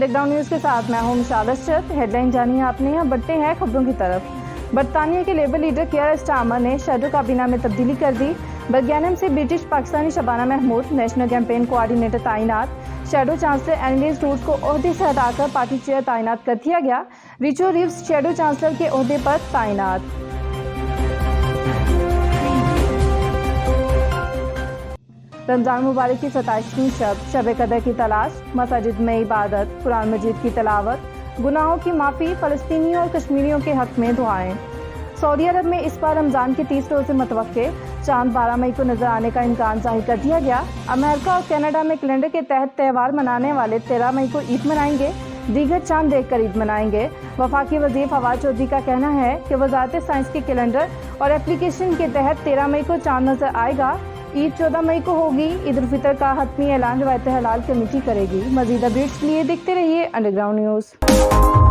Underground news के साथ मैं हूं मिसाल अशरफ। हेडलाइन जानिए आपने। यहाँ बढ़ते हैं खबरों की तरफ। बरतानिया के लेबर लीडर कियर स्टारमर ने शैडो काबीना में तब्दीली कर दी। बर्मिंघम से British Pakistani Shabana Mahmood national campaign coordinator तैनात। शैडो चांसलर एनलीज रूट्स को ओहदे से हटाकर पार्टी चेयर तैनात कर दिया गया। रिचो रिव्स शैडो चांसलर के ओहदे पर तैनात। रमज़ान मुबारक की 27वीं शब कदर की तलाश, मसाजिद में इबादत, कुरान मजीद की तिलावत, गुनाहों की माफ़ी, फ़लस्तीनियों और कश्मीरियों के हक़ में दुआएं। सऊदी अरब में इस बार रमज़ान के 30 रोज़े मुतवक्के, चांद 12 मई को नजर आने का इम्कान जाहिर कर दिया गया। अमेरिका और कनाडा में कैलेंडर के तहत त्यौहार मनाने वाले 13 मई को ईद मनाएंगे, दीगर चांद देखकर ईद मनाएंगे। वफाकी वज़ीर फवाद चौधरी का कहना है कि वज़ारत साइंस के कैलेंडर और एप्लीकेशन के तहत 13 मई को चांद नजर आएगा। ईद 14 मई को होगी। ईद उल फितर का हतमी ऐलान रवायत हलाल कमेटी करेगी। मज़ीद अपडेट्स के लिए देखते रहिए अंडरग्राउंड न्यूज़।